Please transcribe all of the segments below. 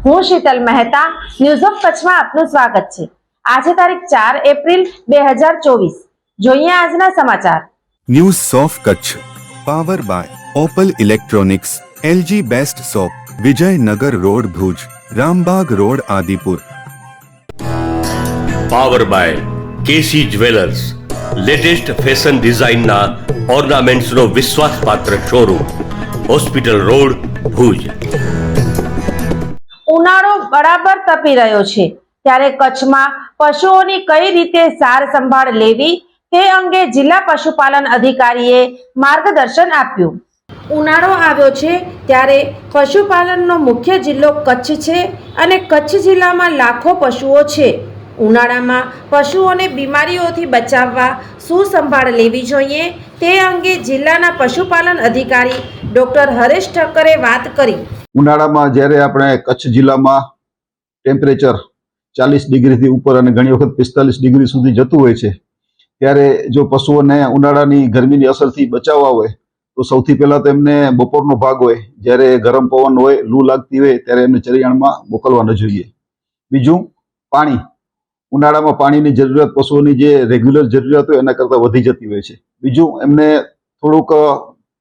હું Sheetal Mehta news of કચ્છમાં આપનું સ્વાગત છે। આજે તારીખ 4 એપ્રિલ 2024। જોઈએ આજના સમાચાર। News of Kutch power by Opal electronics, LG best shop, Vijaynagar road Bhuj, Rambag road Adipur. Power by KC jewellers, latest fashion ડિઝાઇનના ઓર્નામેન્ટ્સનો વિશ્વાસપાત્ર શોરૂમ, હોસ્પિટલ રોડ ભુજ। ઉનાળો બરાબર તપી રહ્યો છે, ત્યારે કચ્છમાં પશુઓની કઈ રીતે સાર સંભાળ લેવી તે અંગે જિલ્લા પશુપાલન અધિકારીએ માર્ગદર્શન આપ્યું। ઉનાળો આવ્યો છે ત્યારે પશુપાલનનો મુખ્ય જિલ્લો કચ્છ છે અને કચ્છ જિલ્લામાં લાખો પશુઓ છે। ઉનાળામાં પશુઓને બીમારીઓથી બચાવવા શું સંભાળ લેવી જોઈએ તે અંગે જિલ્લાના પશુપાલન અધિકારી ડોક્ટર હરેશ ઠક્કરે વાત કરી। ઉનાળામાં જ્યારે આપણે કચ્છ જિલ્લામાં ટેમ્પરેચર 40 ડિગ્રીથી ઉપર અને ઘણી વખત 45 ડિગ્રી સુધી જતું હોય છે, ત્યારે જો પશુઓને ઉનાળાની ગરમીની અસરથી બચાવવા હોય તો સૌથી પહેલાં તો એમને બપોરનો ભાગ હોય, જ્યારે ગરમ પવન હોય, લૂ લાગતી હોય, ત્યારે એમને ચરિયાણમાં મોકલવા ન જોઈએ। બીજું, પાણી। ઉનાળામાં પાણીની જરૂરિયાત પશુઓની જે રેગ્યુલર જરૂરિયાત હોય એના કરતાં વધી જતી હોય છે। બીજું, એમને થોડુંક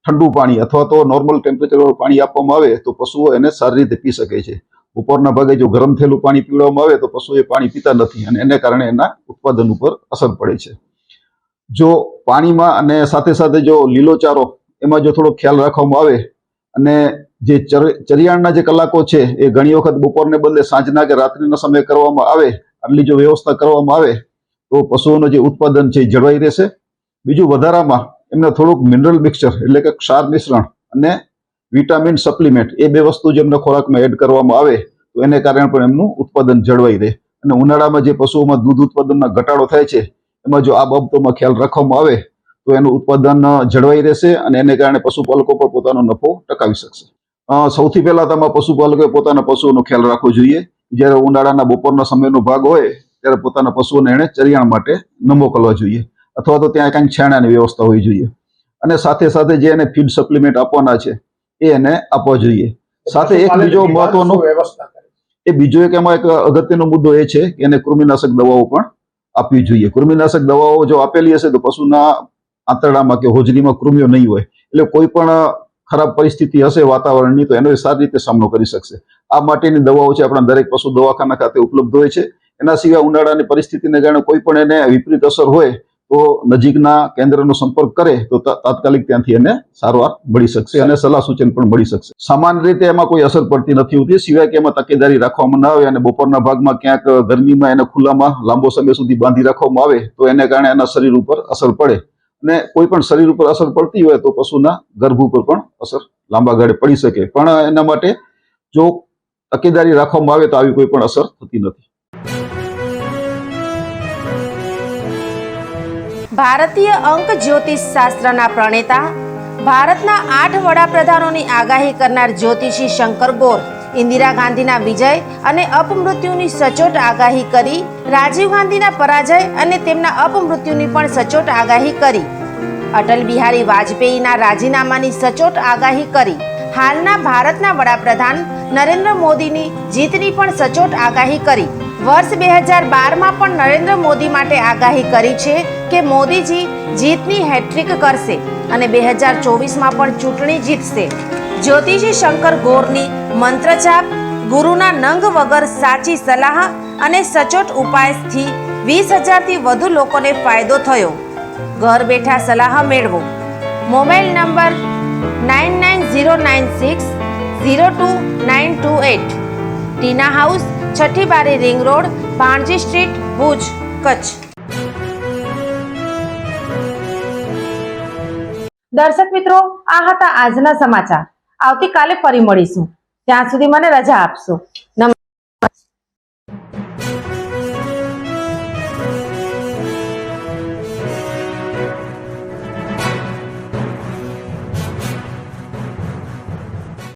ઠંડુ પાણી અથવા તો નોર્મલ ટેમ્પરેચરવાળું પાણી આપવામાં આવે તો પશુઓ એને સારી રીતે પી શકે છે। બપોરના ભાગે જો ગરમ થયેલું પાણી પીવડાવવામાં આવે તો પશુઓ એ પાણી પીતા નથી અને એને કારણે એના ઉત્પાદન ઉપર અસર પડે છે। જો પાણીમાં અને સાથે સાથે જો લીલો ચારો એમાં જો થોડો ખ્યાલ રાખવામાં આવે અને જે ચરિયાણના જે કલાકો છે એ ઘણી વખત બપોરને બદલે સાંજના કે રાત્રિના સમયે કરવામાં આવે, આટલી જો વ્યવસ્થા કરવામાં આવે તો પશુઓનું જે ઉત્પાદન છે એ જળવાઈ રહેશે। બીજું, વધારામાં એમને થોડુંક મિનરલ મિક્સચર એટલે કે ક્ષાર મિશ્રણ અને વિટામિન સપ્લિમેન્ટ એ બે વસ્તુ જો એમને ખોરાકમાં એડ કરવામાં આવે તો એને કારણે પણ એમનું ઉત્પાદન જળવાઈ રહે। અને ઉનાળામાં જે પશુઓમાં દૂધ ઉત્પાદનમાં ઘટાડો થાય છે એમાં જો આ બાબતોમાં ખ્યાલ રાખવામાં આવે તો એનું ઉત્પાદન જળવાઈ રહેશે અને એને કારણે પશુપાલકો પર પોતાનો નફો ટકાવી શકશે। સૌથી પહેલા તમારા પશુપાલકોએ પોતાના પશુઓનો ખ્યાલ રાખવો જોઈએ। જ્યારે ઉનાળાના બપોરના સમયનો ભાગ હોય ત્યારે પોતાના પશુઓને એને ચરિયાણ માટે ન મોકલવા જોઈએ અથવા તો ત્યાં કંઈક છાણાની વ્યવસ્થા હોવી જોઈએ અને સાથે સાથે જે એને ફીડ સપ્લિમેન્ટ આપવાના છે એ એને આપવા જોઈએ। સાથે એક બીજો મહત્વનો બીજો એક એમાં એક અગત્યનો મુદ્દો એ છે કે એને કૃમિનાશક દવાઓ પણ આપવી જોઈએ। કૃમિનાશક દવાઓ જો આપેલી હશે તો પશુના આંતરડામાં કે હોજરીમાં કૃમિઓ નહીં હોય, એટલે કોઈ પણ ખરાબ પરિસ્થિતિ હશે વાતાવરણની તો એનો સારી રીતે સામનો કરી શકશે। આ માટેની દવાઓ છે આપણા દરેક પશુ દવાખાના ખાતે ઉપલબ્ધ હોય છે। એના સિવાય ઉનાળાની પરિસ્થિતિને કારણે કોઈ પણ એને વિપરીત અસર હોય તો નજીકના કેન્દ્રનો સંપર્ક કરે તો તાત્કાલિક ત્યાંથી એને સારવાર મળી શકશે અને સલાહ સૂચન પણ મળી શકશે। સામાન્ય રીતે એમાં કોઈ અસર પડતી નથી હોતી, સિવાય કે એમાં તકેદારી રાખવામાં ન આવે અને બપોરના ભાગમાં ક્યાંક ગરમીમાં એને ખુલ્લામાં લાંબો સમય સુધી બાંધી રાખવામાં આવે તો એને કારણે એના શરીર ઉપર અસર પડે અને કોઈ પણ શરીર ઉપર અસર પડતી હોય તો પશુના ગર્ભ ઉપર પણ અસર લાંબા ગાળે પડી શકે, પણ એના માટે જો તકેદારી રાખવામાં આવે તો આવી કોઈ પણ અસર થતી નથી। ભારતીય અંક જ્યોતિષ શાસ્ત્રના પ્રણેતા, ભારતના 8 વડાપ્રધાનોની આગાહી કરનાર જ્યોતિષી શંકર ગોર ઇન્દિરા ગાંધીના વિજય અને અપમૃત્યુની સચોટ આગાહી કરી, રાજીવ ગાંધીના પરાજય અને તેમના અપમૃત્યુની પણ સચોટ આગાહી કરી, અટલ બિહારી વાજપેયીના રાજીનામાની સચોટ આગાહી કરી, હાલના ભારતના વડાપ્રધાન નરેન્દ્ર મોદીની જીતની પણ સચોટ આગાહી કરી, વર્ષ 2012માં પણ નરેન્દ્ર મોદી માટે આગાહી કરી છે કે મોદીજી જીતની હેટ્રિક કરશે અને 2024માં પણ ચૂંટણી જીતશે। જ્યોતિષી શંકર ગોરની મંત્રજાપ, ગુરુના નંગ વગર સાચી સલાહ અને સચોટ ઉપાયથી 20,000થી વધુ લોકોને ફાયદો થયો। ઘર બેઠા સલાહ મેળવો। Mobile number 9909602928। ટીના હાઉસ, છઠ્ઠી બારી ring road, Bhanji street, Bhuj, Kutch. દર્શક મિત્રો, આ હતા આજના સમાચાર। આવતીકાલે ફરી મળીશું, ત્યાં સુધી મને રજા આપશો। નમસ્કાર।